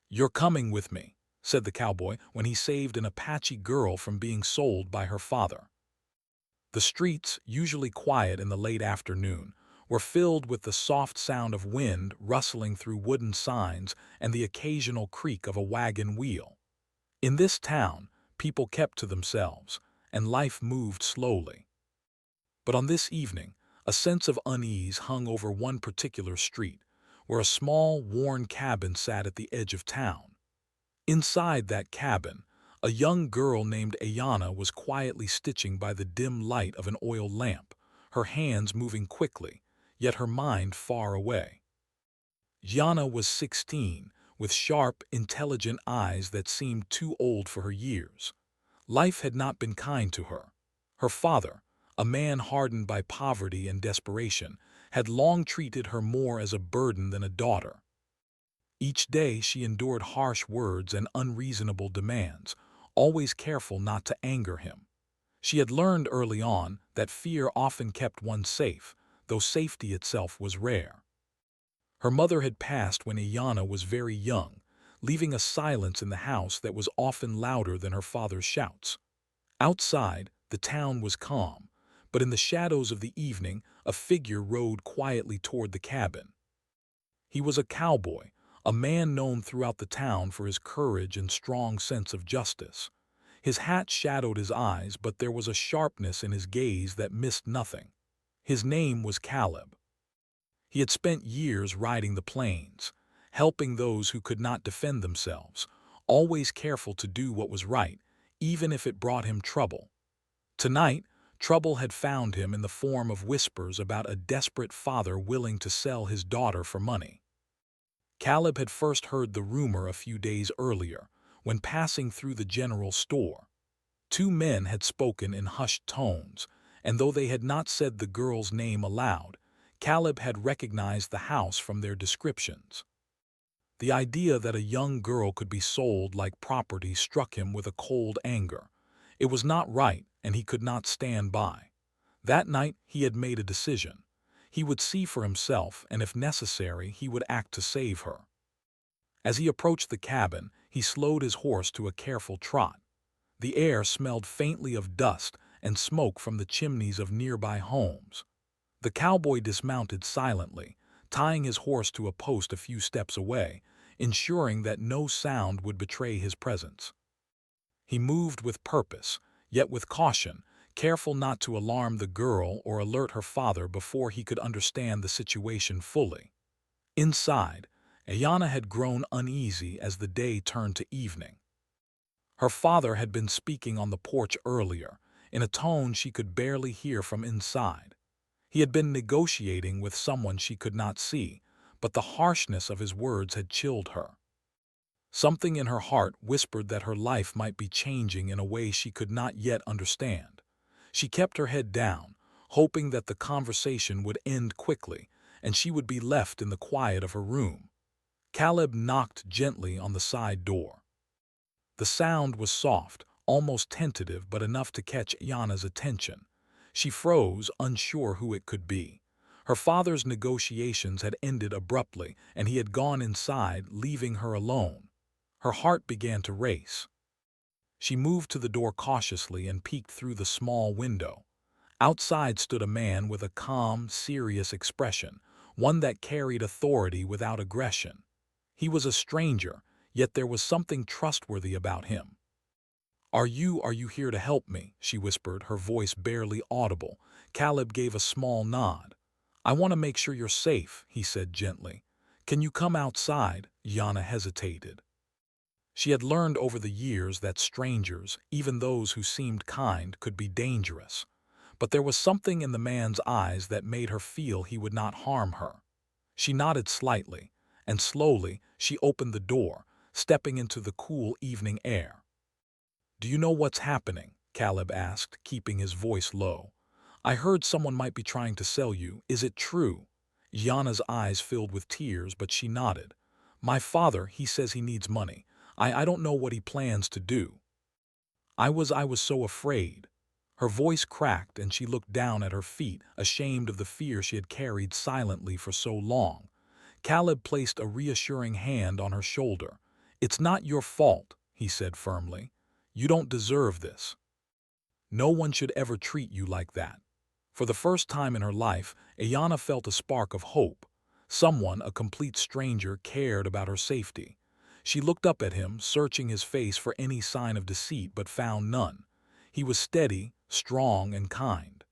"You're coming with me," said the cowboy when he saved an Apache girl from being sold by her father. The streets, usually quiet in the late afternoon, were filled with the soft sound of wind rustling through wooden signs and the occasional creak of a wagon wheel. In this town, people kept to themselves, and life moved slowly. But on this evening, a sense of unease hung over one particular street, where a small, worn cabin sat at the edge of town. Inside that cabin, a young girl named Ayana was quietly stitching by the dim light of an oil lamp, her hands moving quickly, yet her mind far away. Yana was 16, with sharp, intelligent eyes that seemed too old for her years. Life had not been kind to her. Her father, a man hardened by poverty and desperation, had long treated her more as a burden than a daughter. Each day she endured harsh words and unreasonable demands, always careful not to anger him. She had learned early on that fear often kept one safe, though safety itself was rare. Her mother had passed when Iyana was very young, leaving a silence in the house that was often louder than her father's shouts. Outside, the town was calm, but in the shadows of the evening, a figure rode quietly toward the cabin. He was a cowboy, a man known throughout the town for his courage and strong sense of justice. His hat shadowed his eyes, but there was a sharpness in his gaze that missed nothing. His name was Caleb. He had spent years riding the plains, helping those who could not defend themselves, always careful to do what was right, even if it brought him trouble. Tonight, trouble had found him in the form of whispers about a desperate father willing to sell his daughter for money. Caleb had first heard the rumor a few days earlier, when passing through the general store. Two men had spoken in hushed tones, and though they had not said the girl's name aloud, Caleb had recognized the house from their descriptions. The idea that a young girl could be sold like property struck him with a cold anger. It was not right, and he could not stand by. That night he had made a decision. He would see for himself, and if necessary, he would act to save her. As he approached the cabin, he slowed his horse to a careful trot. The air smelled faintly of dust and smoke from the chimneys of nearby homes. The cowboy dismounted silently, tying his horse to a post a few steps away, ensuring that no sound would betray his presence. He moved with purpose, yet with caution, careful not to alarm the girl or alert her father before he could understand the situation fully. Inside, Ayana had grown uneasy as the day turned to evening. Her father had been speaking on the porch earlier, in a tone she could barely hear from inside. He had been negotiating with someone she could not see, but the harshness of his words had chilled her. Something in her heart whispered that her life might be changing in a way she could not yet understand. She kept her head down, hoping that the conversation would end quickly and she would be left in the quiet of her room. Caleb knocked gently on the side door. The sound was soft, almost tentative, but enough to catch Yana's attention. She froze, unsure who it could be. Her father's negotiations had ended abruptly, and he had gone inside, leaving her alone. Her heart began to race. She moved to the door cautiously and peeked through the small window. Outside stood a man with a calm, serious expression, one that carried authority without aggression. He was a stranger, yet there was something trustworthy about him. Are you here to help me?" she whispered, her voice barely audible. Caleb gave a small nod. "I want to make sure you're safe," he said gently. "Can you come outside?" Yana hesitated. She had learned over the years that strangers, even those who seemed kind, could be dangerous. But there was something in the man's eyes that made her feel he would not harm her. She nodded slightly, and slowly she opened the door, stepping into the cool evening air. "Do you know what's happening?" Caleb asked, keeping his voice low. "I heard someone might be trying to sell you. Is it true?" Yana's eyes filled with tears, but she nodded. "My father, he says he needs money. I don't know what he plans to do." I was so afraid." Her voice cracked and she looked down at her feet, ashamed of the fear she had carried silently for so long. Caleb placed a reassuring hand on her shoulder. "It's not your fault," he said firmly. "You don't deserve this. No one should ever treat you like that." For the first time in her life, Ayanna felt a spark of hope. Someone, a complete stranger, cared about her safety. She looked up at him, searching his face for any sign of deceit, but found none. He was steady, strong, and kind.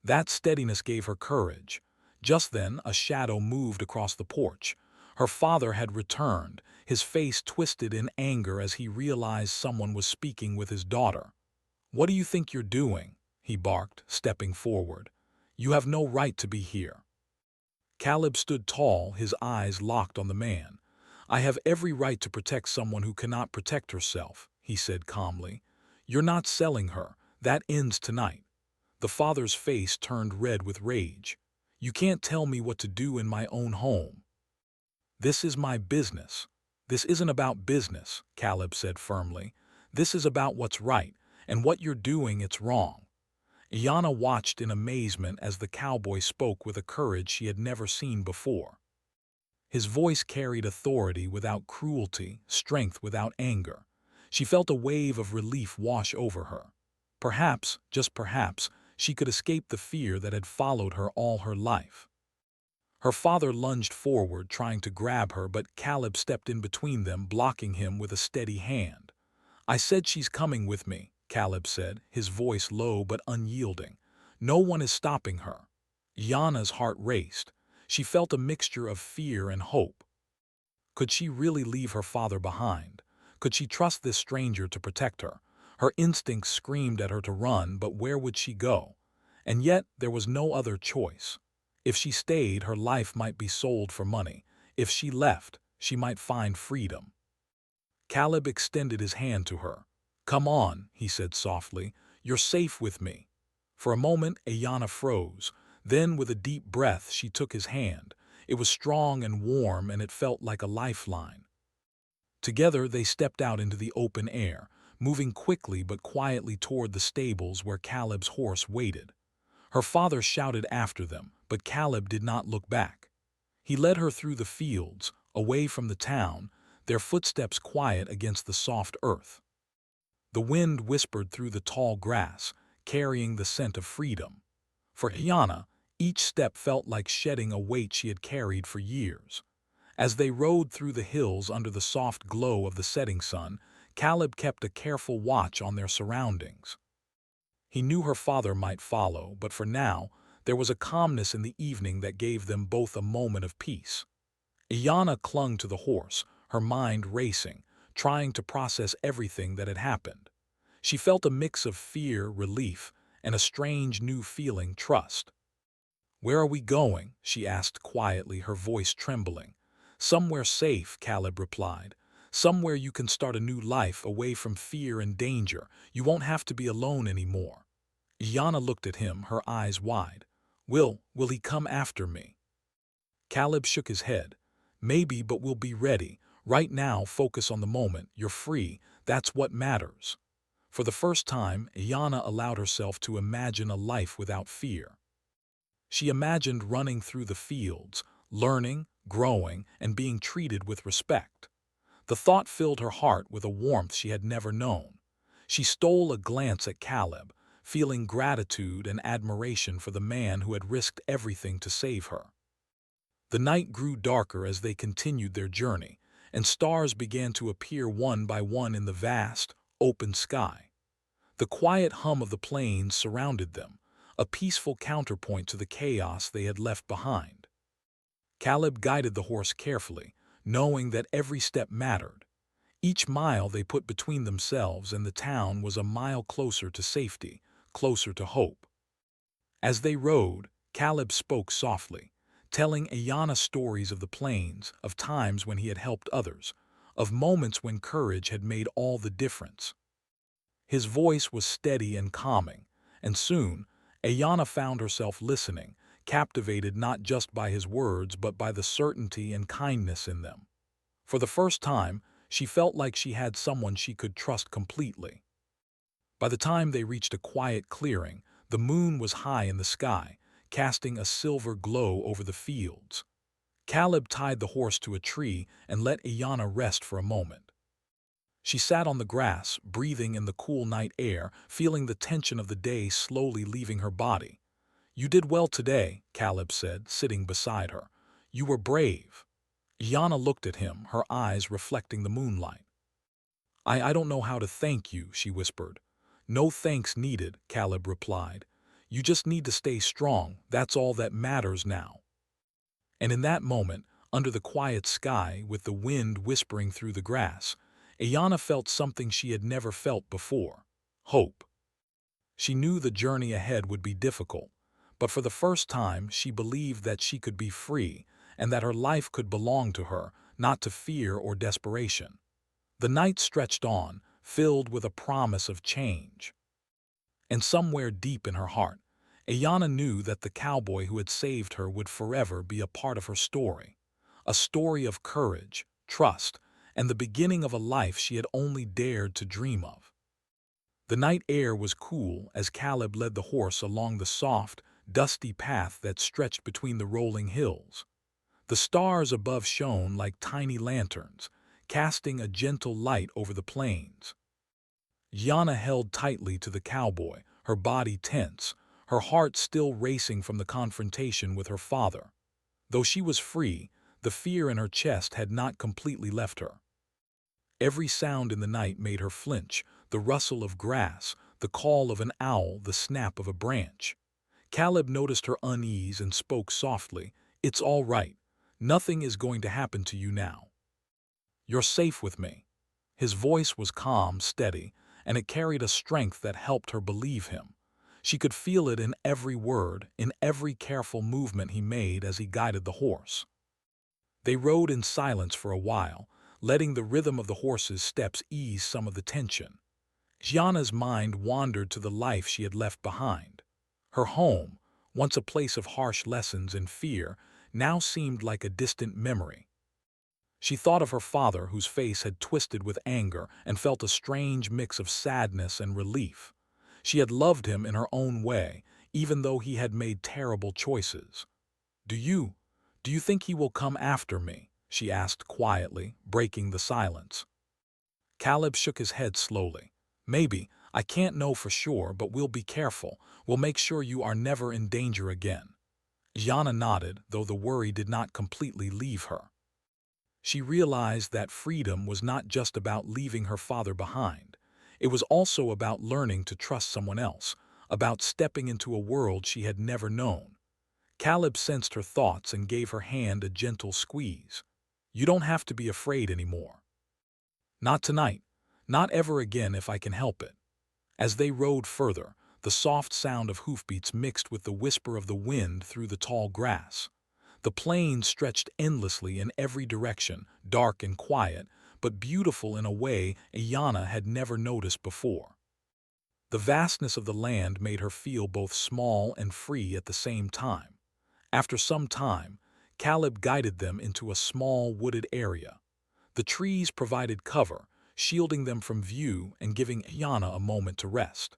That steadiness gave her courage. Just then, a shadow moved across the porch. Her father had returned, his face twisted in anger as he realized someone was speaking with his daughter. "What do you think you're doing?" he barked, stepping forward. "You have no right to be here." Caleb stood tall, his eyes locked on the man. "I have every right to protect someone who cannot protect herself," he said calmly. "You're not selling her. That ends tonight." The father's face turned red with rage. "You can't tell me what to do in my own home." "This is my business." "This isn't about business," Caleb said firmly. "This is about what's right, and what you're doing, it's wrong." Ayanna watched in amazement as the cowboy spoke with a courage she had never seen before. His voice carried authority without cruelty, strength without anger. She felt a wave of relief wash over her. Perhaps, just perhaps, she could escape the fear that had followed her all her life. Her father lunged forward, trying to grab her, but Caleb stepped in between them, blocking him with a steady hand. "I said she's coming with me," Caleb said, his voice low but unyielding. "No one is stopping her." Yanna's heart raced. She felt a mixture of fear and hope. Could she really leave her father behind? Could she trust this stranger to protect her? Her instincts screamed at her to run, but where would she go? And yet there was no other choice. If she stayed, her life might be sold for money. If she left, she might find freedom. Caleb extended his hand to her. "Come on," he said softly. "You're safe with me." For a moment, Ayanna froze. Then, with a deep breath, she took his hand. It was strong and warm, and it felt like a lifeline. Together, they stepped out into the open air, moving quickly but quietly toward the stables where Caleb's horse waited. Her father shouted after them, but Caleb did not look back. He led her through the fields, away from the town, their footsteps quiet against the soft earth. The wind whispered through the tall grass, carrying the scent of freedom. For Ayanna, each step felt like shedding a weight she had carried for years. As they rode through the hills under the soft glow of the setting sun, Caleb kept a careful watch on their surroundings. He knew her father might follow, but for now, there was a calmness in the evening that gave them both a moment of peace. Ayanna clung to the horse, her mind racing, trying to process everything that had happened. She felt a mix of fear, relief, and a strange new feeling, trust. "Where are we going?" she asked quietly, her voice trembling. "Somewhere safe," Caleb replied. "Somewhere you can start a new life away from fear and danger. You won't have to be alone anymore." Ayanna looked at him, her eyes wide. Will he come after me?" Caleb shook his head. "Maybe, but we'll be ready. Right now, focus on the moment. You're free. That's what matters." For the first time, Ayanna allowed herself to imagine a life without fear. She imagined running through the fields, learning, growing, and being treated with respect. The thought filled her heart with a warmth she had never known. She stole a glance at Caleb, feeling gratitude and admiration for the man who had risked everything to save her. The night grew darker as they continued their journey, and stars began to appear one by one in the vast, open sky. The quiet hum of the plains surrounded them, a peaceful counterpoint to the chaos they had left behind. Caleb guided the horse carefully, knowing that every step mattered. Each mile they put between themselves and the town was a mile closer to safety, closer to hope. As they rode, Caleb spoke softly, telling Ayanna stories of the plains, of times when he had helped others, of moments when courage had made all the difference. His voice was steady and calming, and soon, Ayanna found herself listening, captivated not just by his words but by the certainty and kindness in them. For the first time, she felt like she had someone she could trust completely. By the time they reached a quiet clearing, the moon was high in the sky, casting a silver glow over the fields. Caleb tied the horse to a tree and let Ayanna rest for a moment. She sat on the grass, breathing in the cool night air, feeling the tension of the day slowly leaving her body. "You did well today," Caleb said, sitting beside her. "You were brave." Ayanna looked at him, her eyes reflecting the moonlight. I don't know how to thank you," she whispered. "No thanks needed," Caleb replied. "You just need to stay strong, that's all that matters now." And in that moment, under the quiet sky, with the wind whispering through the grass, Ayanna felt something she had never felt before: hope. She knew the journey ahead would be difficult, but for the first time she believed that she could be free and that her life could belong to her, not to fear or desperation. The night stretched on, filled with a promise of change. And somewhere deep in her heart, Ayanna knew that the cowboy who had saved her would forever be a part of her story. A story of courage, trust, and the beginning of a life she had only dared to dream of. The night air was cool as Caleb led the horse along the soft, dusty path that stretched between the rolling hills. The stars above shone like tiny lanterns, casting a gentle light over the plains. Yana held tightly to the cowboy, her body tense, her heart still racing from the confrontation with her father. Though she was free, the fear in her chest had not completely left her. Every sound in the night made her flinch: the rustle of grass, the call of an owl, the snap of a branch. Caleb noticed her unease and spoke softly. "It's all right. Nothing is going to happen to you now. You're safe with me." His voice was calm, steady, and it carried a strength that helped her believe him. She could feel it in every word, in every careful movement he made as he guided the horse. They rode in silence for a while, letting the rhythm of the horse's steps ease some of the tension. Gianna's mind wandered to the life she had left behind. Her home, once a place of harsh lessons and fear, now seemed like a distant memory. She thought of her father, whose face had twisted with anger, and felt a strange mix of sadness and relief. She had loved him in her own way, even though he had made terrible choices. Do you think he will come after me?" she asked quietly, breaking the silence. Caleb shook his head slowly. "Maybe. I can't know for sure, but we'll be careful. We'll make sure you are never in danger again." Yana nodded, though the worry did not completely leave her. She realized that freedom was not just about leaving her father behind. It was also about learning to trust someone else, about stepping into a world she had never known. Caleb sensed her thoughts and gave her hand a gentle squeeze. "You don't have to be afraid anymore. Not tonight. Not ever again if I can help it." As they rode further, the soft sound of hoofbeats mixed with the whisper of the wind through the tall grass. The plains stretched endlessly in every direction, dark and quiet, but beautiful in a way Ayanna had never noticed before. The vastness of the land made her feel both small and free at the same time. After some time, Caleb guided them into a small wooded area. The trees provided cover, shielding them from view and giving Ayanna a moment to rest.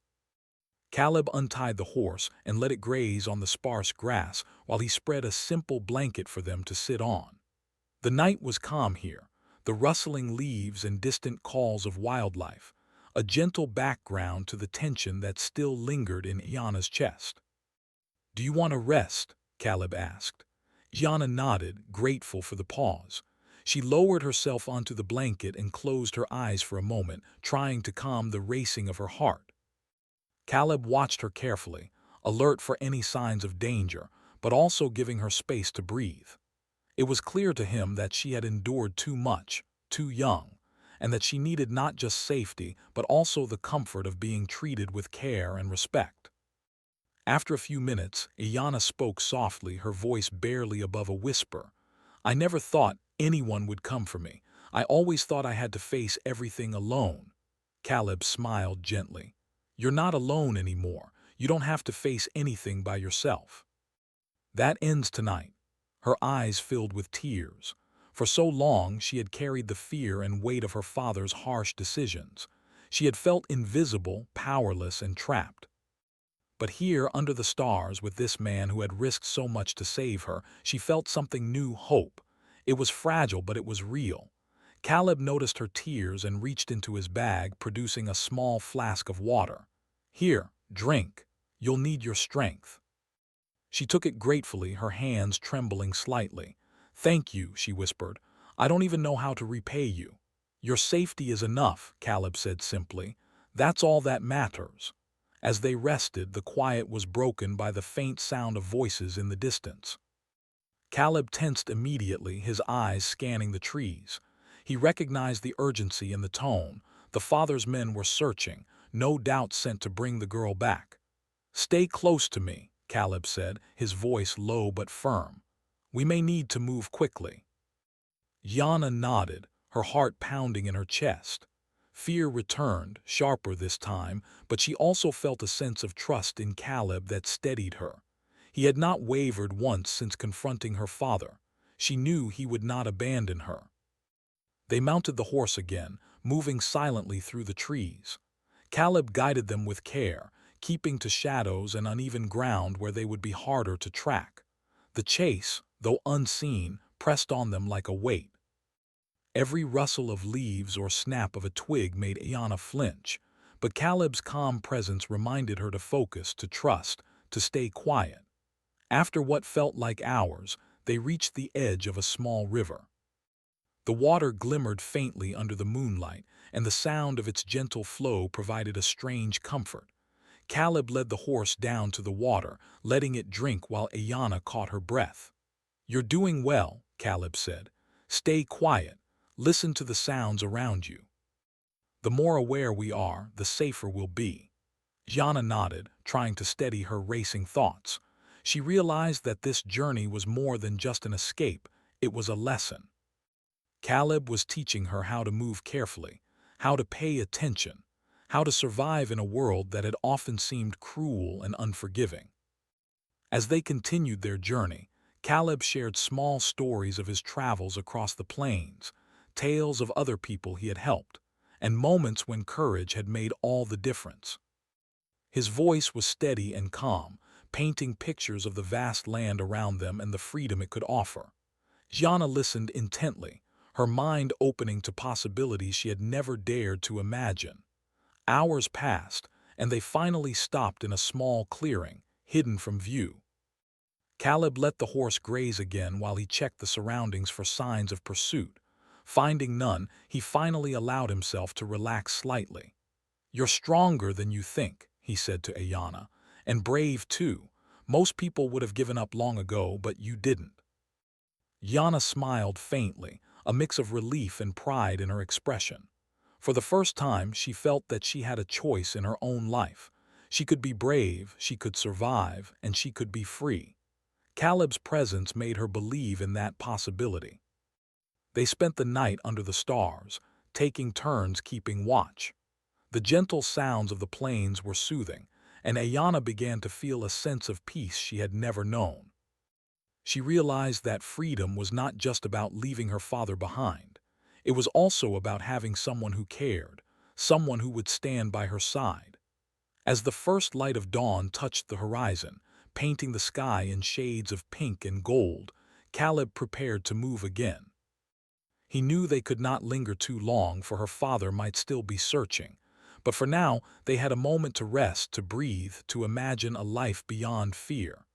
Caleb untied the horse and let it graze on the sparse grass while he spread a simple blanket for them to sit on. The night was calm here, the rustling leaves and distant calls of wildlife, a gentle background to the tension that still lingered in Ayanna's chest. "Do you want to rest?" Caleb asked. Ayanna nodded, grateful for the pause. She lowered herself onto the blanket and closed her eyes for a moment, trying to calm the racing of her heart. Caleb watched her carefully, alert for any signs of danger, but also giving her space to breathe. It was clear to him that she had endured too much, too young, and that she needed not just safety, but also the comfort of being treated with care and respect. After a few minutes, Ayanna spoke softly, her voice barely above a whisper. "I never thought anyone would come for me. I always thought I had to face everything alone." Caleb smiled gently. "You're not alone anymore. You don't have to face anything by yourself." That ends tonight. Her eyes filled with tears. For so long she had carried the fear and weight of her father's harsh decisions. She had felt invisible, powerless, and trapped. But here, under the stars, with this man who had risked so much to save her, she felt something new: hope. It was fragile, but it was real. Caleb noticed her tears and reached into his bag, producing a small flask of water. "Here, drink. You'll need your strength." She took it gratefully, her hands trembling slightly. "Thank you," she whispered. "I don't even know how to repay you." "Your safety is enough," Caleb said simply. "That's all that matters." As they rested, the quiet was broken by the faint sound of voices in the distance. Caleb tensed immediately, his eyes scanning the trees. He recognized the urgency in the tone. The father's men were searching, no doubt sent to bring the girl back. "Stay close to me," Caleb said, his voice low but firm. "We may need to move quickly." Yana nodded, her heart pounding in her chest. Fear returned, sharper this time, but she also felt a sense of trust in Caleb that steadied her. He had not wavered once since confronting her father. She knew he would not abandon her. They mounted the horse again, moving silently through the trees. Caleb guided them with care, keeping to shadows and uneven ground where they would be harder to track. The chase, though unseen, pressed on them like a weight. Every rustle of leaves or snap of a twig made Ayanna flinch, but Caleb's calm presence reminded her to focus, to trust, to stay quiet. After what felt like hours, they reached the edge of a small river. The water glimmered faintly under the moonlight, and the sound of its gentle flow provided a strange comfort. Caleb led the horse down to the water, letting it drink while Ayanna caught her breath. "You're doing well," Caleb said. "Stay quiet. Listen to the sounds around you. The more aware we are, the safer we'll be." Yana nodded, trying to steady her racing thoughts. She realized that this journey was more than just an escape, it was a lesson. Caleb was teaching her how to move carefully, how to pay attention, how to survive in a world that had often seemed cruel and unforgiving. As they continued their journey, Caleb shared small stories of his travels across the plains, tales of other people he had helped, and moments when courage had made all the difference. His voice was steady and calm, painting pictures of the vast land around them and the freedom it could offer. Jana listened intently, her mind opening to possibilities she had never dared to imagine. Hours passed, and they finally stopped in a small clearing, hidden from view. Caleb let the horse graze again while he checked the surroundings for signs of pursuit. Finding none, he finally allowed himself to relax slightly. "You're stronger than you think," he said to Ayanna, "and brave too. Most people would have given up long ago, but you didn't." Yana smiled faintly, a mix of relief and pride in her expression. For the first time, she felt that she had a choice in her own life. She could be brave, she could survive, and she could be free. Caleb's presence made her believe in that possibility. They spent the night under the stars, taking turns keeping watch. The gentle sounds of the plains were soothing, and Ayanna began to feel a sense of peace she had never known. She realized that freedom was not just about leaving her father behind. It was also about having someone who cared, someone who would stand by her side. As the first light of dawn touched the horizon, painting the sky in shades of pink and gold, Caleb prepared to move again. He knew they could not linger too long, for her father might still be searching. But for now, they had a moment to rest, to breathe, to imagine a life beyond fear.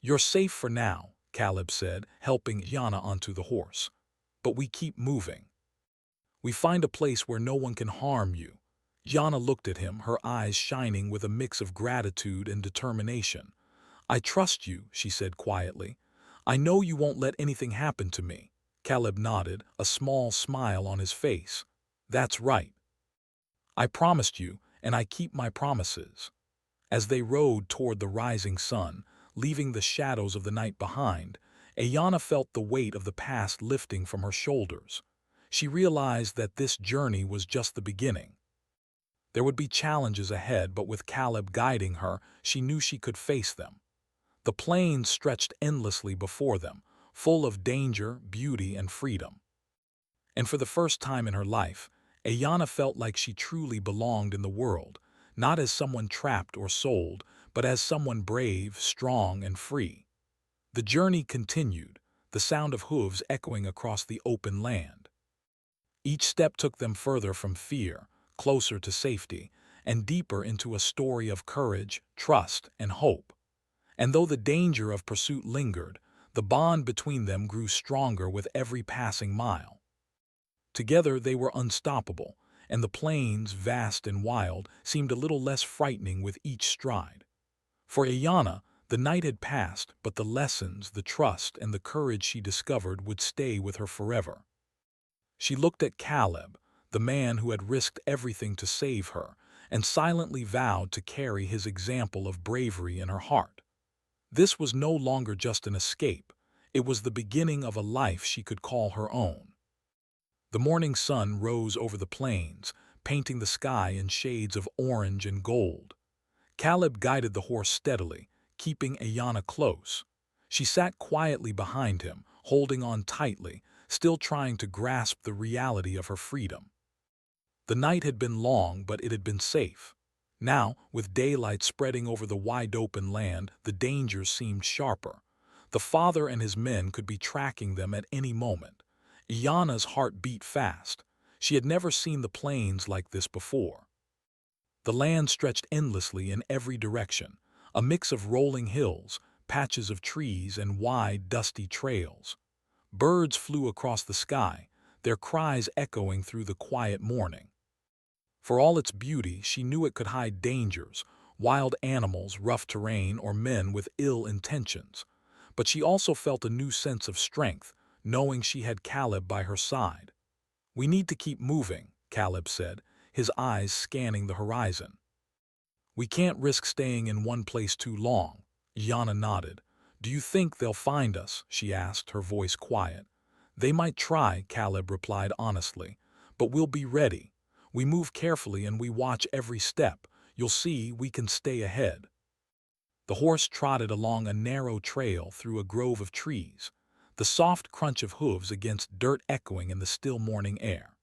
"You're safe for now," Caleb said, helping Yana onto the horse. "But we keep moving. We find a place where no one can harm you." Yana looked at him, her eyes shining with a mix of gratitude and determination. "I trust you," she said quietly. "I know you won't let anything happen to me." Caleb nodded, a small smile on his face. "That's right. I promised you, and I keep my promises." As they rode toward the rising sun, leaving the shadows of the night behind, Ayanna felt the weight of the past lifting from her shoulders. She realized that this journey was just the beginning. There would be challenges ahead, but with Caleb guiding her, she knew she could face them. The plains stretched endlessly before them, full of danger, beauty, and freedom. And for the first time in her life, Ayanna felt like she truly belonged in the world, not as someone trapped or sold, but as someone brave, strong, and free. The journey continued, the sound of hooves echoing across the open land. Each step took them further from fear, closer to safety, and deeper into a story of courage, trust, and hope. And though the danger of pursuit lingered, the bond between them grew stronger with every passing mile. Together they were unstoppable, and the plains, vast and wild, seemed a little less frightening with each stride. For Ayanna, the night had passed, but the lessons, the trust, and the courage she discovered would stay with her forever. She looked at Caleb, the man who had risked everything to save her, and silently vowed to carry his example of bravery in her heart. This was no longer just an escape, it was the beginning of a life she could call her own. The morning sun rose over the plains, painting the sky in shades of orange and gold. Caleb guided the horse steadily, keeping Ayanna close. She sat quietly behind him, holding on tightly, still trying to grasp the reality of her freedom. The night had been long, but it had been safe. Now, with daylight spreading over the wide-open land, the dangers seemed sharper. The father and his men could be tracking them at any moment. Ayanna's heart beat fast. She had never seen the plains like this before. The land stretched endlessly in every direction, a mix of rolling hills, patches of trees, and wide, dusty trails. Birds flew across the sky, their cries echoing through the quiet morning. For all its beauty, she knew it could hide dangers, wild animals, rough terrain, or men with ill intentions. But she also felt a new sense of strength, knowing she had Caleb by her side. "We need to keep moving," Caleb said, his eyes scanning the horizon. "We can't risk staying in one place too long." Ayanna nodded. "Do you think they'll find us?" she asked, her voice quiet. "They might try," Caleb replied honestly, "but we'll be ready. We move carefully and we watch every step. You'll see we can stay ahead." The horse trotted along a narrow trail through a grove of trees, the soft crunch of hooves against dirt echoing in the still morning air.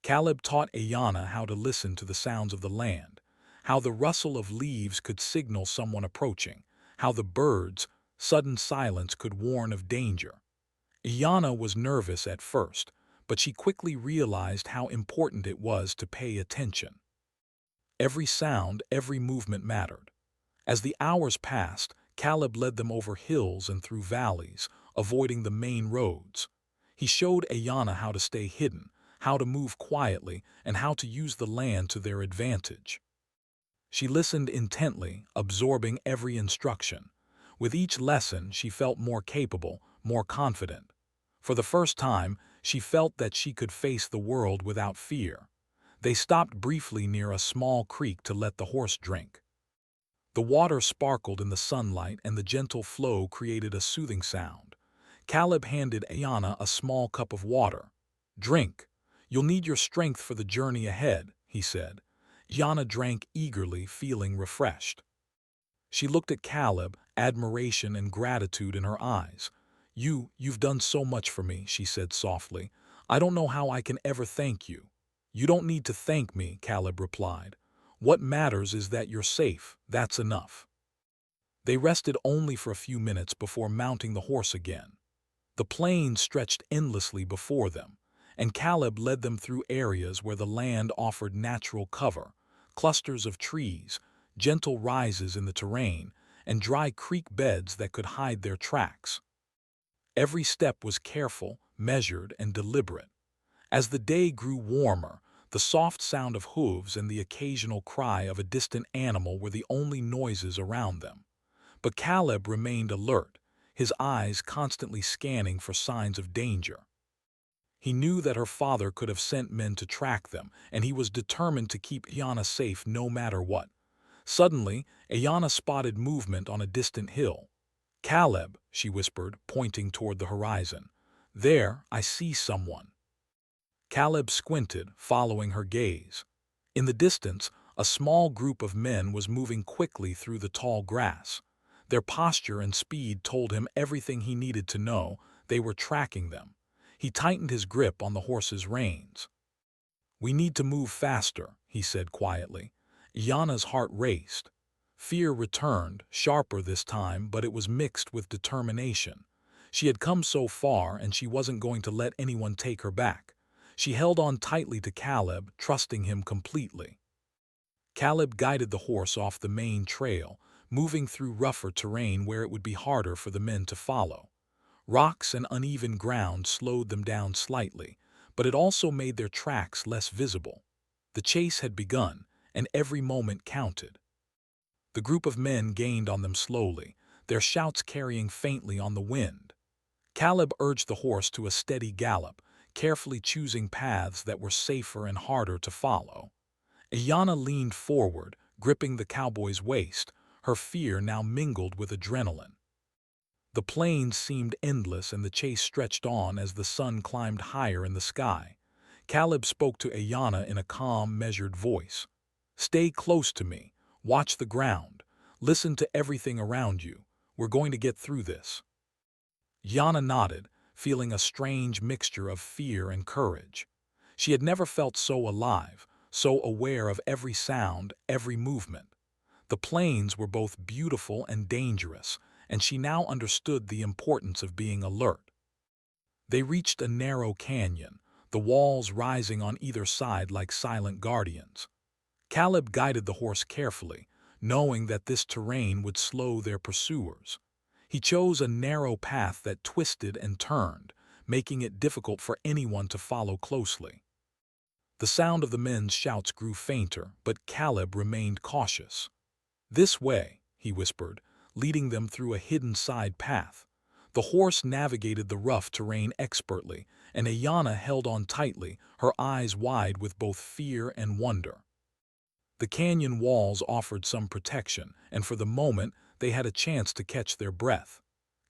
Caleb taught Ayanna how to listen to the sounds of the land, how the rustle of leaves could signal someone approaching, how the birds' sudden silence could warn of danger. Ayanna was nervous at first, but she quickly realized how important it was to pay attention. Every sound, every movement mattered. As the hours passed, Caleb led them over hills and through valleys, avoiding the main roads. He showed Ayanna how to stay hidden, how to move quietly, and how to use the land to their advantage. She listened intently, absorbing every instruction. With each lesson, she felt more capable, more confident. For the first time, she felt that she could face the world without fear. They stopped briefly near a small creek to let the horse drink. The water sparkled in the sunlight and the gentle flow created a soothing sound. Caleb handed Ayanna a small cup of water. "Drink. You'll need your strength for the journey ahead," he said. Ayanna drank eagerly, feeling refreshed. She looked at Caleb, admiration and gratitude in her eyes. You've done so much for me," she said softly. "I don't know how I can ever thank you." "You don't need to thank me," Caleb replied. "What matters is that you're safe. That's enough." They rested only for a few minutes before mounting the horse again. The plains stretched endlessly before them, and Caleb led them through areas where the land offered natural cover, clusters of trees, gentle rises in the terrain, and dry creek beds that could hide their tracks. Every step was careful, measured, and deliberate. As the day grew warmer, the soft sound of hooves and the occasional cry of a distant animal were the only noises around them. But Caleb remained alert, his eyes constantly scanning for signs of danger. He knew that her father could have sent men to track them, and he was determined to keep Ayanna safe no matter what. Suddenly, Ayanna spotted movement on a distant hill. "Caleb," she whispered, pointing toward the horizon. "There, I see someone." Caleb squinted, following her gaze. In the distance, a small group of men was moving quickly through the tall grass. Their posture and speed told him everything he needed to know. They were tracking them. He tightened his grip on the horse's reins. "We need to move faster," he said quietly. Ayanna's heart raced. Fear returned, sharper this time, but it was mixed with determination. She had come so far, and she wasn't going to let anyone take her back. She held on tightly to Caleb, trusting him completely. Caleb guided the horse off the main trail, moving through rougher terrain where it would be harder for the men to follow. Rocks and uneven ground slowed them down slightly, but it also made their tracks less visible. The chase had begun, and every moment counted. The group of men gained on them slowly, their shouts carrying faintly on the wind. Caleb urged the horse to a steady gallop, carefully choosing paths that were safer and harder to follow. Ayanna leaned forward, gripping the cowboy's waist, her fear now mingled with adrenaline. The plains seemed endless and the chase stretched on as the sun climbed higher in the sky. Caleb spoke to Ayanna in a calm, measured voice. "Stay close to me. Watch the ground. Listen to everything around you. We're going to get through this." Ayanna nodded, feeling a strange mixture of fear and courage. She had never felt so alive, so aware of every sound, every movement. The plains were both beautiful and dangerous, and she now understood the importance of being alert. They reached a narrow canyon, the walls rising on either side like silent guardians. Caleb guided the horse carefully, knowing that this terrain would slow their pursuers. He chose a narrow path that twisted and turned, making it difficult for anyone to follow closely. The sound of the men's shouts grew fainter, but Caleb remained cautious. "This way," he whispered, leading them through a hidden side path. The horse navigated the rough terrain expertly, and Ayanna held on tightly, her eyes wide with both fear and wonder. The canyon walls offered some protection, and for the moment they had a chance to catch their breath.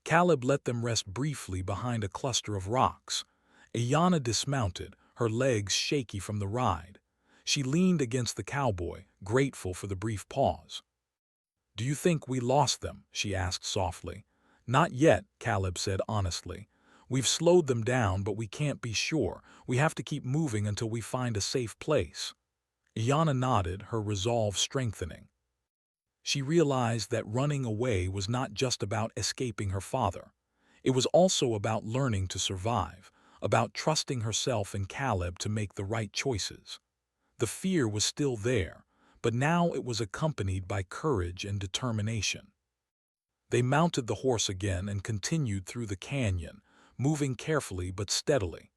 Caleb let them rest briefly behind a cluster of rocks. Ayanna dismounted, her legs shaky from the ride. She leaned against the cowboy, grateful for the brief pause. "Do you think we lost them?" she asked softly. "Not yet," Caleb said honestly. "We've slowed them down, but we can't be sure. We have to keep moving until we find a safe place." Ayanna nodded, her resolve strengthening. She realized that running away was not just about escaping her father. It was also about learning to survive, about trusting herself and Caleb to make the right choices. The fear was still there, but now it was accompanied by courage and determination. They mounted the horse again and continued through the canyon, moving carefully but steadily.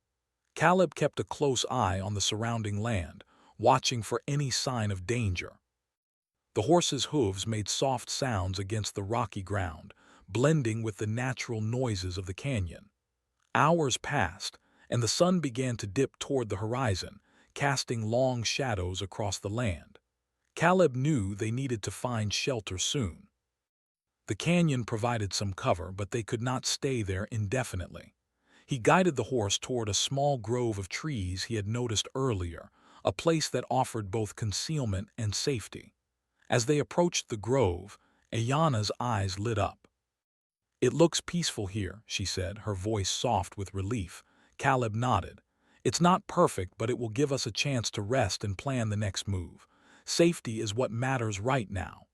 Caleb kept a close eye on the surrounding land, watching for any sign of danger. The horse's hooves made soft sounds against the rocky ground, blending with the natural noises of the canyon. Hours passed, and the sun began to dip toward the horizon, casting long shadows across the land. Caleb knew they needed to find shelter soon. The canyon provided some cover, but they could not stay there indefinitely. He guided the horse toward a small grove of trees he had noticed earlier, a place that offered both concealment and safety. As they approached the grove, Ayanna's eyes lit up. "It looks peaceful here," she said, her voice soft with relief. Caleb nodded. "It's not perfect, but it will give us a chance to rest and plan the next move. Safety is what matters right now."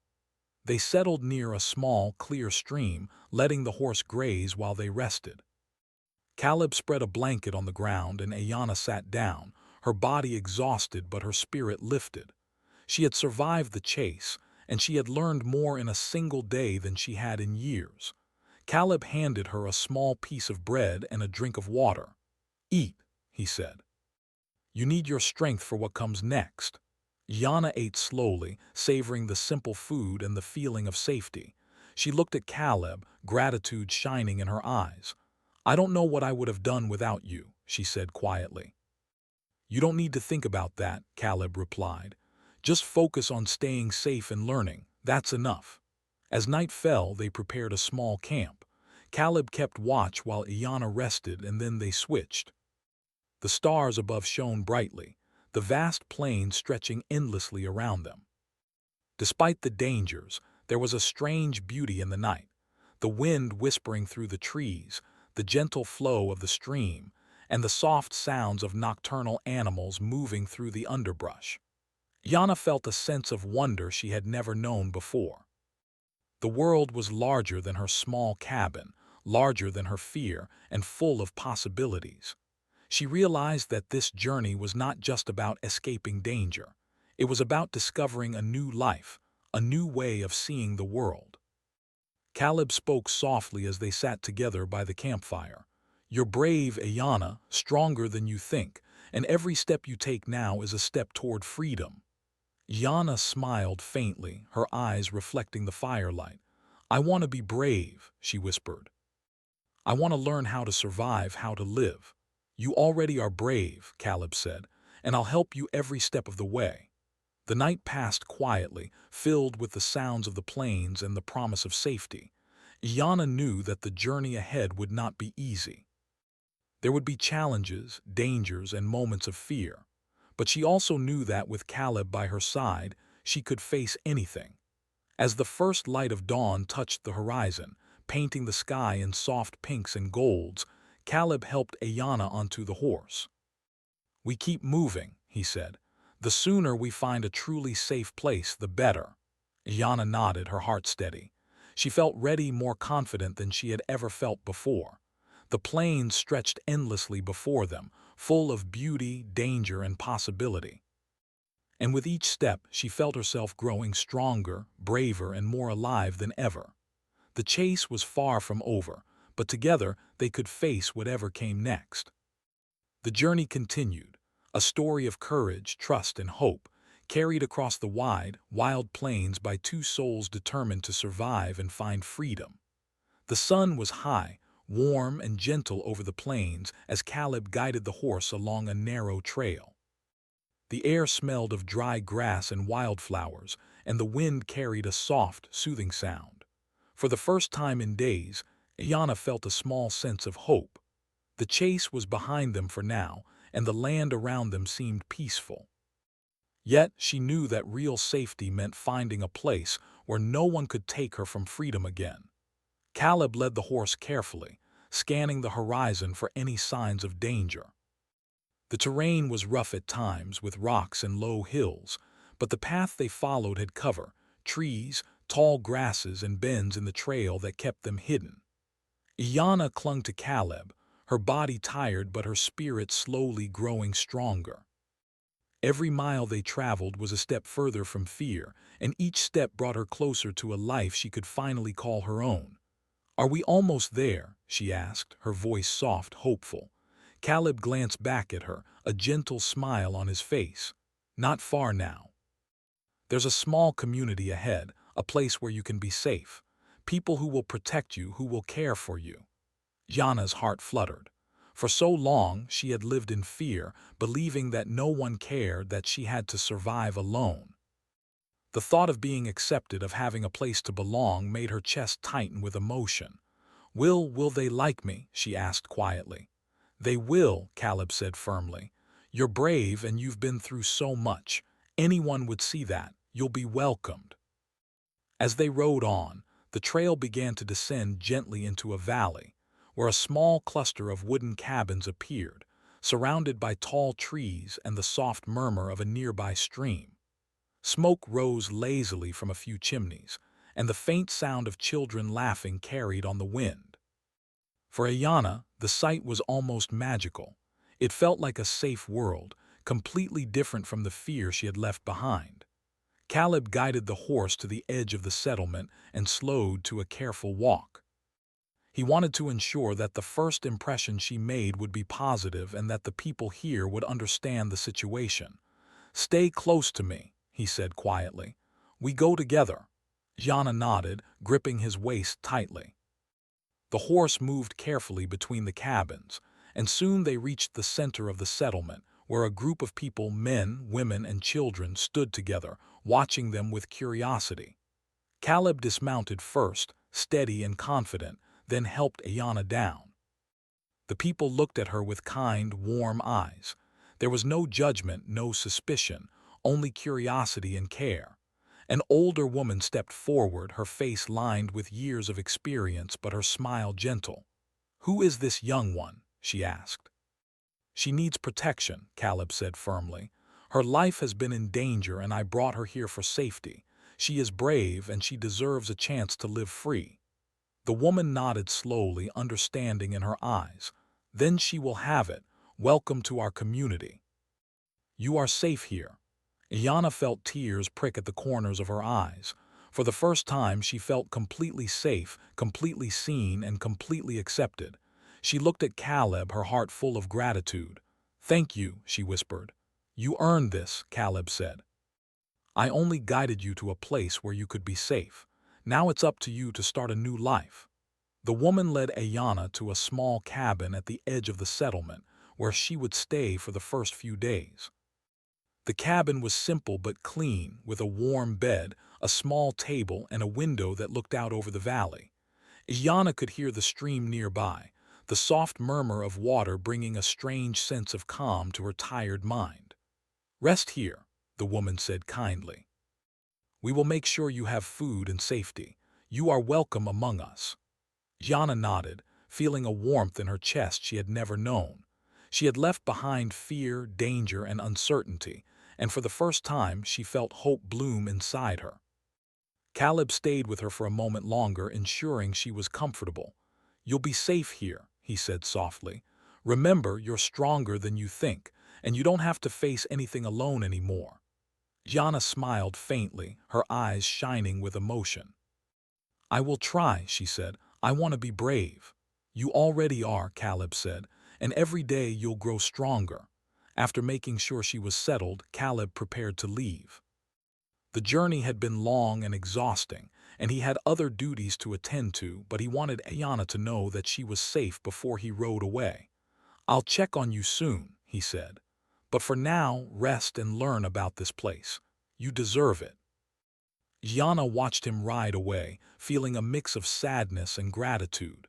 They settled near a small, clear stream, letting the horse graze while they rested. Caleb spread a blanket on the ground and Ayanna sat down, her body exhausted but her spirit lifted. She had survived the chase, and she had learned more in a single day than she had in years. Caleb handed her a small piece of bread and a drink of water. "Eat," he said. "You need your strength for what comes next." Ayanna ate slowly, savoring the simple food and the feeling of safety. She looked at Caleb, gratitude shining in her eyes. "I don't know what I would have done without you," she said quietly. "You don't need to think about that," Caleb replied. "Just focus on staying safe and learning. That's enough." As night fell, they prepared a small camp. Caleb kept watch while Ayanna rested, and then they switched. The stars above shone brightly, the vast plain stretching endlessly around them. Despite the dangers, there was a strange beauty in the night. The wind whispering through the trees, the gentle flow of the stream, and the soft sounds of nocturnal animals moving through the underbrush. Ayanna felt a sense of wonder she had never known before. The world was larger than her small cabin, larger than her fear, and full of possibilities. She realized that this journey was not just about escaping danger. It was about discovering a new life, a new way of seeing the world. Caleb spoke softly as they sat together by the campfire. "You're brave, Ayana, stronger than you think, and every step you take now is a step toward freedom." Yana smiled faintly, her eyes reflecting the firelight. "I want to be brave," she whispered. "I want to learn how to survive, how to live." "You already are brave," Caleb said, "and I'll help you every step of the way." The night passed quietly, filled with the sounds of the plains and the promise of safety. Yana knew that the journey ahead would not be easy. There would be challenges, dangers, and moments of fear. But she also knew that with Caleb by her side, she could face anything. As the first light of dawn touched the horizon, painting the sky in soft pinks and golds, Caleb helped Ayana onto the horse. "We keep moving," he said. "The sooner we find a truly safe place, the better." Ayana nodded, her heart steady. She felt ready, more confident than she had ever felt before. The plains stretched endlessly before them, full of beauty, danger, and possibility. And with each step, she felt herself growing stronger, braver, and more alive than ever. The chase was far from over, but together they could face whatever came next. The journey continued, a story of courage, trust, and hope, carried across the wide, wild plains by two souls determined to survive and find freedom. The sun was high, warm and gentle over the plains as Caleb guided the horse along a narrow trail. The air smelled of dry grass and wildflowers, and the wind carried a soft, soothing sound. For the first time in days, Ayana felt a small sense of hope. The chase was behind them for now, and the land around them seemed peaceful. Yet she knew that real safety meant finding a place where no one could take her from freedom again. Caleb led the horse carefully, scanning the horizon for any signs of danger. The terrain was rough at times, with rocks and low hills, but the path they followed had cover, trees, tall grasses, and bends in the trail that kept them hidden. Iana clung to Caleb, her body tired but her spirit slowly growing stronger. Every mile they traveled was a step further from fear, and each step brought her closer to a life she could finally call her own. "Are we almost there?" she asked, her voice soft, hopeful. Caleb glanced back at her, a gentle smile on his face. "Not far now. There's a small community ahead, a place where you can be safe. People who will protect you, who will care for you." Yana's heart fluttered. For so long, she had lived in fear, believing that no one cared, that she had to survive alone. The thought of being accepted, of having a place to belong, made her chest tighten with emotion. Will they like me?" she asked quietly. "They will," Caleb said firmly. "You're brave and you've been through so much. Anyone would see that. You'll be welcomed." As they rode on, the trail began to descend gently into a valley, where a small cluster of wooden cabins appeared, surrounded by tall trees and the soft murmur of a nearby stream. Smoke rose lazily from a few chimneys, and the faint sound of children laughing carried on the wind. For Ayana, the sight was almost magical. It felt like a safe world, completely different from the fear she had left behind. Caleb guided the horse to the edge of the settlement and slowed to a careful walk. He wanted to ensure that the first impression she made would be positive and that the people here would understand the situation. "Stay close to me," he said quietly. "We go together." Yana nodded, gripping his waist tightly. The horse moved carefully between the cabins, and soon they reached the center of the settlement, where a group of people, men, women, and children, stood together, watching them with curiosity. Caleb dismounted first, steady and confident, then helped Ayana down. The people looked at her with kind, warm eyes. There was no judgment, no suspicion, only curiosity and care. An older woman stepped forward, her face lined with years of experience but her smile gentle. "Who is this young one?" she asked. "She needs protection," Caleb said firmly. "Her life has been in danger and I brought her here for safety. She is brave and she deserves a chance to live free. The woman nodded slowly, understanding in her eyes. Then she will have it. Welcome to our community. You are safe here. Iana felt tears prick at the corners of her eyes. For the first time, she felt completely safe, completely seen, and completely accepted. She looked at Caleb, her heart full of gratitude. "Thank you," she whispered. "You earned this," Caleb said. "I only guided you to a place where you could be safe. Now it's up to you to start a new life." The woman led Ayana to a small cabin at the edge of the settlement, where she would stay for the first few days. The cabin was simple but clean, with a warm bed, a small table, and a window that looked out over the valley. Ayana could hear the stream nearby, the soft murmur of water bringing a strange sense of calm to her tired mind. "Rest here," the woman said kindly. "We will make sure you have food and safety. You are welcome among us." Ayana nodded, feeling a warmth in her chest she had never known. She had left behind fear, danger, and uncertainty, and for the first time she felt hope bloom inside her. Caleb stayed with her for a moment longer, ensuring she was comfortable. "You'll be safe here," he said softly. "Remember, you're stronger than you think, and you don't have to face anything alone anymore." Yana smiled faintly, her eyes shining with emotion. "I will try," she said. "I want to be brave." "You already are," Caleb said, "and every day you'll grow stronger." After making sure she was settled, Caleb prepared to leave. The journey had been long and exhausting, and he had other duties to attend to, but he wanted Ayana to know that she was safe before he rode away. "I'll check on you soon," he said. "But for now, rest and learn about this place. You deserve it." Ayana watched him ride away, feeling a mix of sadness and gratitude.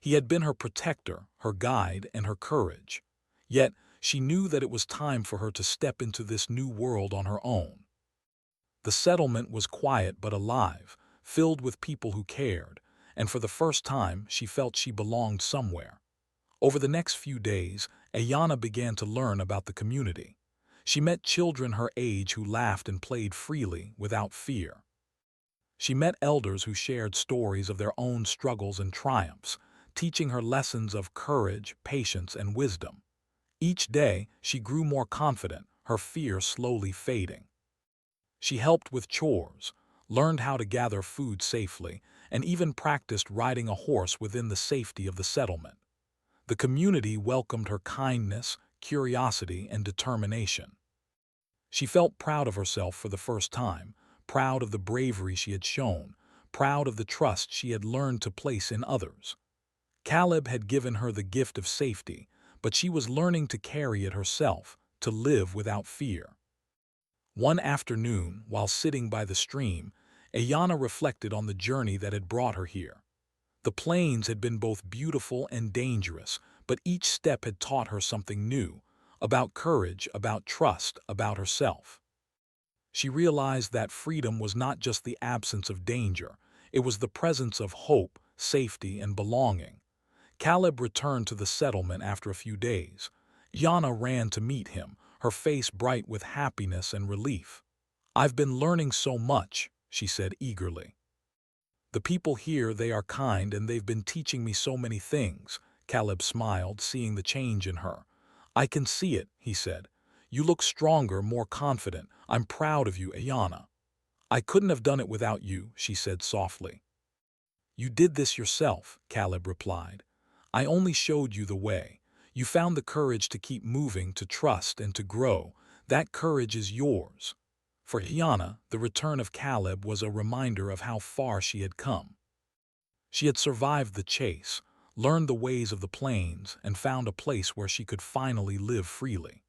He had been her protector, her guide, and her courage. Yet, she knew that it was time for her to step into this new world on her own. The settlement was quiet but alive, filled with people who cared, and for the first time she felt she belonged somewhere. Over the next few days, Ayana began to learn about the community. She met children her age who laughed and played freely, without fear. She met elders who shared stories of their own struggles and triumphs, teaching her lessons of courage, patience, and wisdom. Each day, she grew more confident, her fear slowly fading. She helped with chores, learned how to gather food safely, and even practiced riding a horse within the safety of the settlement. The community welcomed her kindness, curiosity, and determination. She felt proud of herself for the first time, proud of the bravery she had shown, proud of the trust she had learned to place in others. Caleb had given her the gift of safety, but she was learning to carry it herself, to live without fear. One afternoon, while sitting by the stream, Ayana reflected on the journey that had brought her here. The plains had been both beautiful and dangerous, but each step had taught her something new, about courage, about trust, about herself. She realized that freedom was not just the absence of danger, it was the presence of hope, safety, and belonging. Caleb returned to the settlement after a few days. Yana ran to meet him, her face bright with happiness and relief. "I've been learning so much," she said eagerly. "The people here, they are kind and they've been teaching me so many things," Caleb smiled, seeing the change in her. "I can see it," he said. "You look stronger, more confident. I'm proud of you, Ayana." "I couldn't have done it without you," she said softly. "You did this yourself," Caleb replied. "I only showed you the way. You found the courage to keep moving, to trust, and to grow. That courage is yours." For Ayana, the return of Caleb was a reminder of how far she had come. She had survived the chase, learned the ways of the plains, and found a place where she could finally live freely.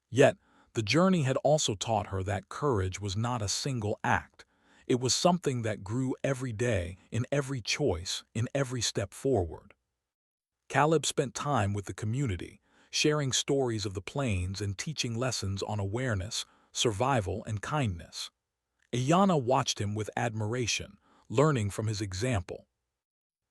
Yet, the journey had also taught her that courage was not a single act. It was something that grew every day, in every choice, in every step forward. Caleb spent time with the community, sharing stories of the plains and teaching lessons on awareness, survival, and kindness. Ayana watched him with admiration, learning from his example.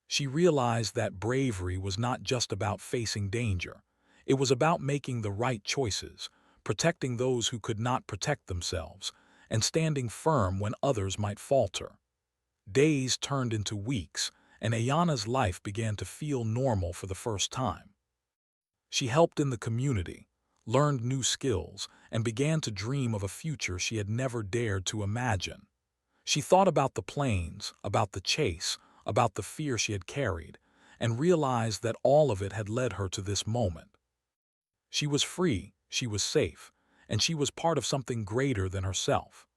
She realized that bravery was not just about facing danger. It was about making the right choices, protecting those who could not protect themselves, and standing firm when others might falter. Days turned into weeks, and Ayana's life began to feel normal for the first time. She helped in the community, learned new skills, and began to dream of a future she had never dared to imagine. She thought about the plains, about the chase, about the fear she had carried, and realized that all of it had led her to this moment. She was free, she was safe, and she was part of something greater than herself.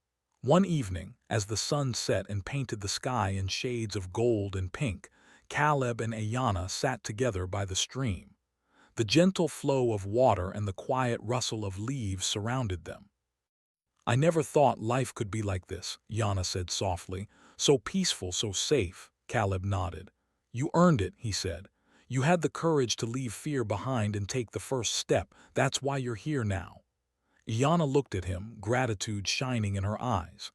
One evening, as the sun set and painted the sky in shades of gold and pink, Caleb and Ayana sat together by the stream. The gentle flow of water and the quiet rustle of leaves surrounded them. "I never thought life could be like this," Yana said softly. "So peaceful, so safe." Caleb nodded. "You earned it," he said. "You had the courage to leave fear behind and take the first step. That's why you're here now." Yana looked at him, gratitude shining in her eyes.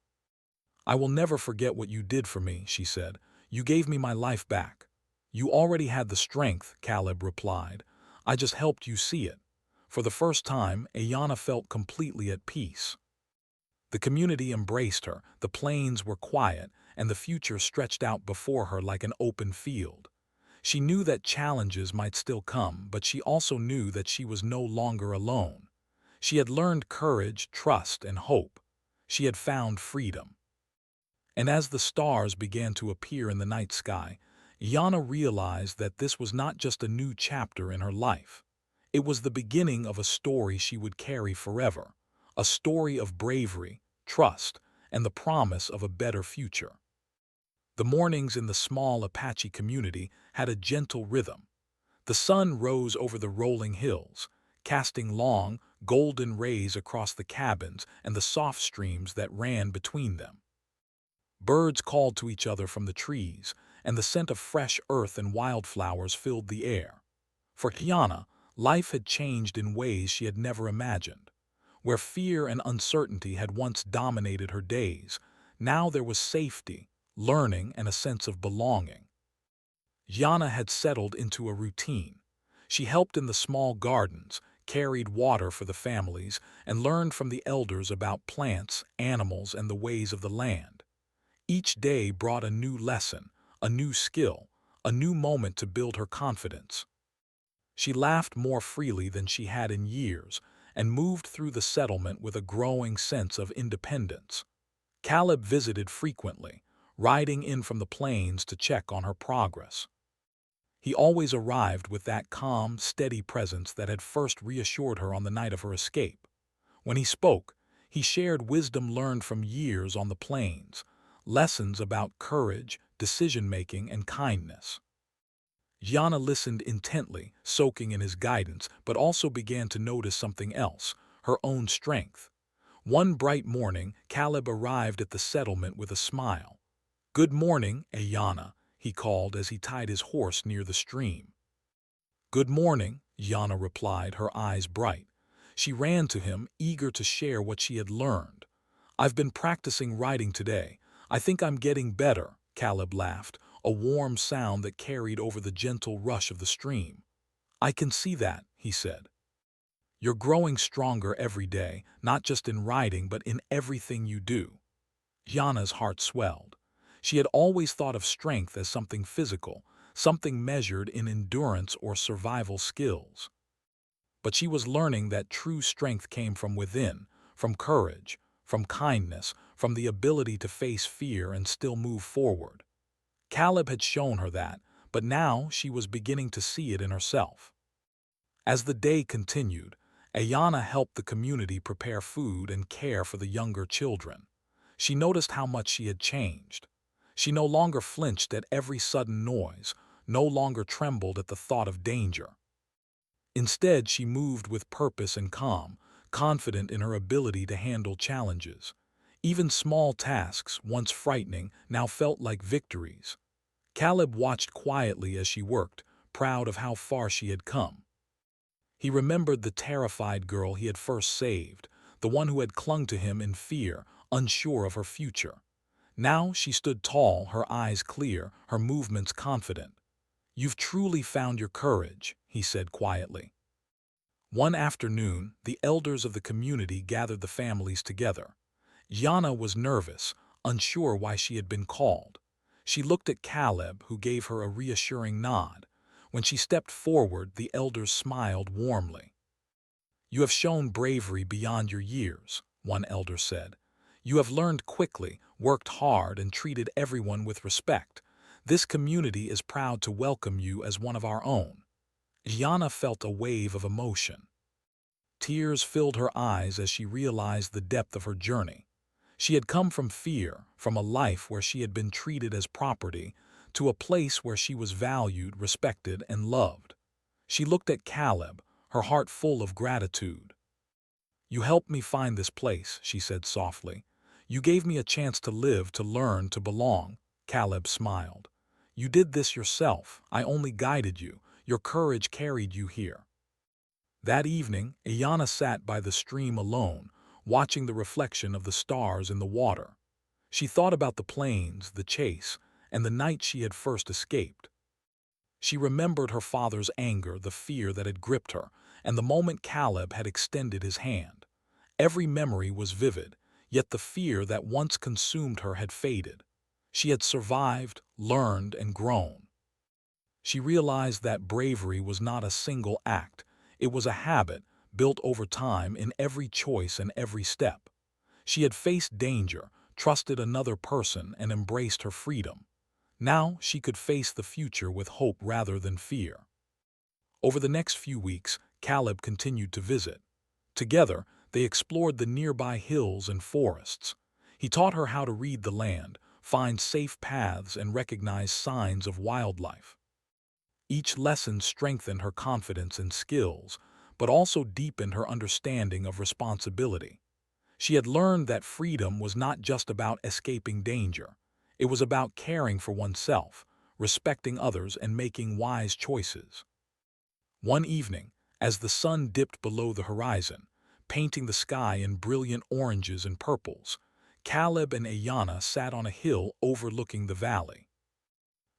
"I will never forget what you did for me," she said. "You gave me my life back." "You already had the strength," Caleb replied. "I just helped you see it." For the first time, Ayana felt completely at peace. The community embraced her, the plains were quiet, and the future stretched out before her like an open field. She knew that challenges might still come, but she also knew that she was no longer alone. She had learned courage, trust, and hope. She had found freedom. And as the stars began to appear in the night sky, Yana realized that this was not just a new chapter in her life. It was the beginning of a story she would carry forever, a story of bravery, trust, and the promise of a better future. The mornings in the small Apache community had a gentle rhythm. The sun rose over the rolling hills, casting long, golden rays across the cabins and the soft streams that ran between them. Birds called to each other from the trees, and the scent of fresh earth and wildflowers filled the air. For Kiana, life had changed in ways she had never imagined. Where fear and uncertainty had once dominated her days, now there was safety, learning, and a sense of belonging. Yana had settled into a routine. She helped in the small gardens, carried water for the families, and learned from the elders about plants, animals, and the ways of the land. Each day brought a new lesson, a new skill, a new moment to build her confidence. She laughed more freely than she had in years and moved through the settlement with a growing sense of independence. Caleb visited frequently, riding in from the plains to check on her progress. He always arrived with that calm, steady presence that had first reassured her on the night of her escape. When he spoke, he shared wisdom learned from years on the plains, lessons about courage, decision-making, and kindness. Yana listened intently, soaking in his guidance, but also began to notice something else, her own strength. One bright morning, Caleb arrived at the settlement with a smile. "Good morning, Ayana," he called as he tied his horse near the stream. "Good morning," Yana replied, her eyes bright. She ran to him, eager to share what she had learned. "I've been practicing riding today. I think I'm getting better," Caleb laughed, a warm sound that carried over the gentle rush of the stream. "I can see that," he said. "You're growing stronger every day, not just in riding but in everything you do." Yana's heart swelled. She had always thought of strength as something physical, something measured in endurance or survival skills. But she was learning that true strength came from within, from courage, from kindness, from the ability to face fear and still move forward. Caleb had shown her that, but now she was beginning to see it in herself. As the day continued, Ayana helped the community prepare food and care for the younger children. She noticed how much she had changed. She no longer flinched at every sudden noise, no longer trembled at the thought of danger. Instead, she moved with purpose and calm, confident in her ability to handle challenges. Even small tasks, once frightening, now felt like victories. Caleb watched quietly as she worked, proud of how far she had come. He remembered the terrified girl he had first saved, the one who had clung to him in fear, unsure of her future. Now she stood tall, her eyes clear, her movements confident. "You've truly found your courage," he said quietly. One afternoon, the elders of the community gathered the families together. Yana was nervous, unsure why she had been called. She looked at Caleb, who gave her a reassuring nod. When she stepped forward, the elders smiled warmly. "You have shown bravery beyond your years," one elder said. "You have learned quickly, worked hard, and treated everyone with respect. This community is proud to welcome you as one of our own." Yana felt a wave of emotion. Tears filled her eyes as she realized the depth of her journey. She had come from fear, from a life where she had been treated as property, to a place where she was valued, respected, and loved. She looked at Caleb, her heart full of gratitude. "You helped me find this place," she said softly. "You gave me a chance to live, to learn, to belong." Caleb smiled. "You did this yourself. I only guided you. Your courage carried you here." That evening, Ayanna sat by the stream alone, watching the reflection of the stars in the water. She thought about the plains, the chase, and the night she had first escaped. She remembered her father's anger, the fear that had gripped her, and the moment Caleb had extended his hand. Every memory was vivid, yet the fear that once consumed her had faded. She had survived, learned, and grown. She realized that bravery was not a single act. It was a habit, built over time in every choice and every step. She had faced danger, trusted another person, and embraced her freedom. Now she could face the future with hope rather than fear. Over the next few weeks, Caleb continued to visit. Together, they explored the nearby hills and forests. He taught her how to read the land, find safe paths, and recognize signs of wildlife. Each lesson strengthened her confidence and skills, but also deepened her understanding of responsibility. She had learned that freedom was not just about escaping danger. It was about caring for oneself, respecting others, and making wise choices. One evening, as the sun dipped below the horizon, painting the sky in brilliant oranges and purples, Caleb and Ayanna sat on a hill overlooking the valley.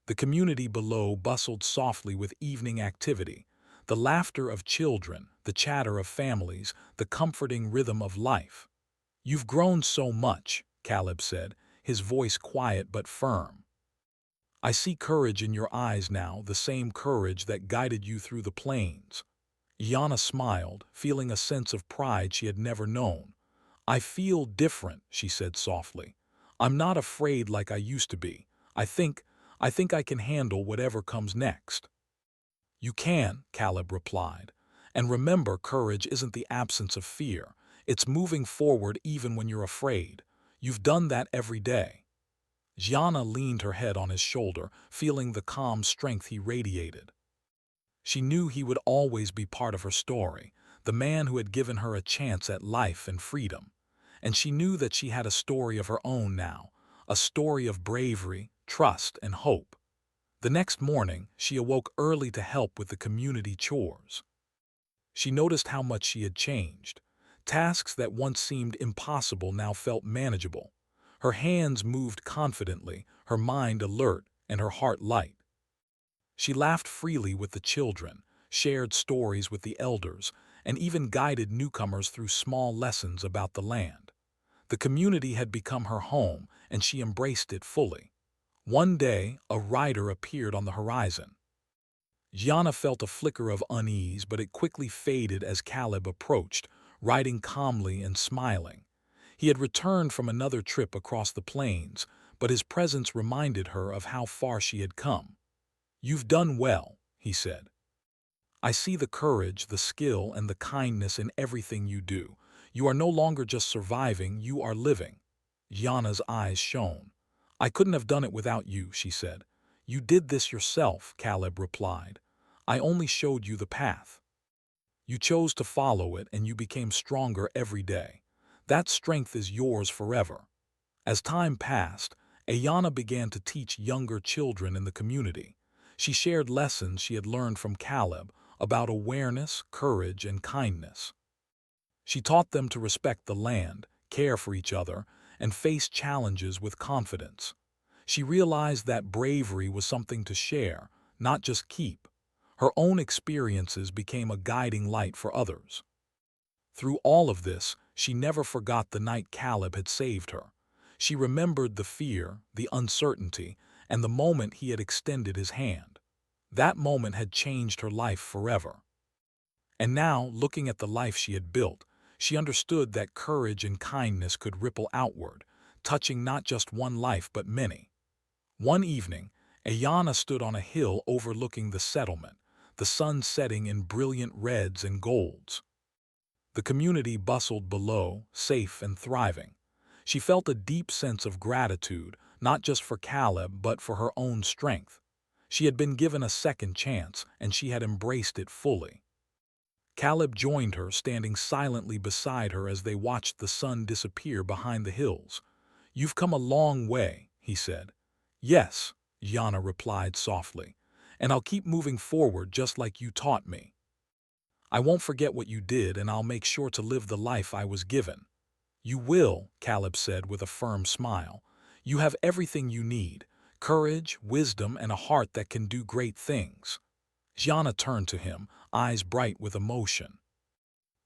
The community below bustled softly with evening activity, the laughter of children, the chatter of families, the comforting rhythm of life. "You've grown so much," Caleb said, his voice quiet but firm. "I see courage in your eyes now, the same courage that guided you through the plains." Yana smiled, feeling a sense of pride she had never known. "I feel different," she said softly. "I'm not afraid like I used to be. I think I can handle whatever comes next." "You can," Caleb replied. "And remember, courage isn't the absence of fear. It's moving forward even when you're afraid. You've done that every day." Gianna leaned her head on his shoulder, feeling the calm strength he radiated. She knew he would always be part of her story, the man who had given her a chance at life and freedom. And she knew that she had a story of her own now, a story of bravery, trust, and hope. The next morning, she awoke early to help with the community chores. She noticed how much she had changed. Tasks that once seemed impossible now felt manageable. Her hands moved confidently, her mind alert, and her heart light. She laughed freely with the children, shared stories with the elders, and even guided newcomers through small lessons about the land. The community had become her home, and she embraced it fully. One day, a rider appeared on the horizon. Gianna felt a flicker of unease, but it quickly faded as Caleb approached, riding calmly and smiling. He had returned from another trip across the plains, but his presence reminded her of how far she had come. "You've done well," he said. "I see the courage, the skill, and the kindness in everything you do. You are no longer just surviving, you are living." Gianna's eyes shone. "I couldn't have done it without you," she said. "You did this yourself," Caleb replied. "I only showed you the path. You chose to follow it, and you became stronger every day. That strength is yours forever." As time passed, Ayanna began to teach younger children in the community. She shared lessons she had learned from Caleb about awareness, courage, and kindness. She taught them to respect the land, care for each other, and face challenges with confidence. She realized that bravery was something to share, not just keep. Her own experiences became a guiding light for others. Through all of this, she never forgot the night Caleb had saved her. She remembered the fear, the uncertainty, and the moment he had extended his hand. That moment had changed her life forever. And now, looking at the life she had built, she understood that courage and kindness could ripple outward, touching not just one life but many. One evening, Ayanna stood on a hill overlooking the settlement, the sun setting in brilliant reds and golds. The community bustled below, safe and thriving. She felt a deep sense of gratitude, not just for Caleb but for her own strength. She had been given a second chance, and she had embraced it fully. Caleb joined her, standing silently beside her as they watched the sun disappear behind the hills. "You've come a long way," he said. "Yes," Yana replied softly, "and I'll keep moving forward just like you taught me. I won't forget what you did, and I'll make sure to live the life I was given." "You will," Caleb said with a firm smile. "You have everything you need: courage, wisdom, and a heart that can do great things." Yana turned to him, eyes bright with emotion.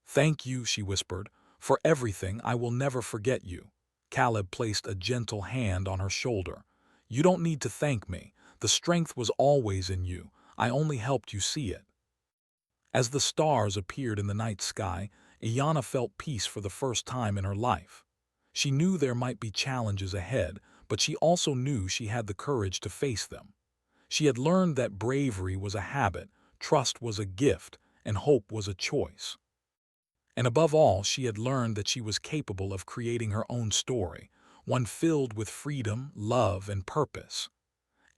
"Thank you," she whispered, "for everything. I will never forget you." Caleb placed a gentle hand on her shoulder. "You don't need to thank me. The strength was always in you. I only helped you see it." As the stars appeared in the night sky, Iyanna felt peace for the first time in her life. She knew there might be challenges ahead, but she also knew she had the courage to face them. She had learned that bravery was a habit, trust was a gift, and hope was a choice. And above all, she had learned that she was capable of creating her own story, one filled with freedom, love, and purpose.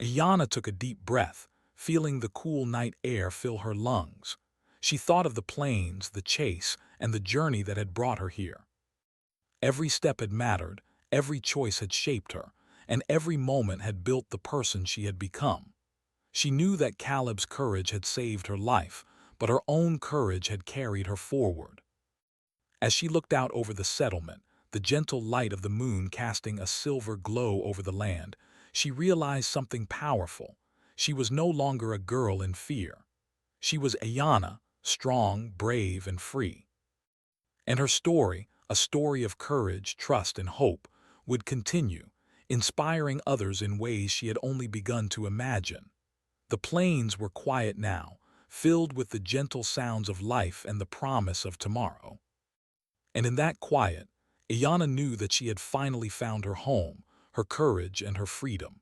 Iyanna took a deep breath, feeling the cool night air fill her lungs. She thought of the plains, the chase, and the journey that had brought her here. Every step had mattered, every choice had shaped her, and every moment had built the person she had become. She knew that Caleb's courage had saved her life, but her own courage had carried her forward. As she looked out over the settlement, the gentle light of the moon casting a silver glow over the land, she realized something powerful. She was no longer a girl in fear. She was Ayanna, strong, brave, and free. And her story, a story of courage, trust, and hope, would continue, inspiring others in ways she had only begun to imagine. The plains were quiet now, filled with the gentle sounds of life and the promise of tomorrow. And in that quiet, Ayanna knew that she had finally found her home, her courage, and her freedom.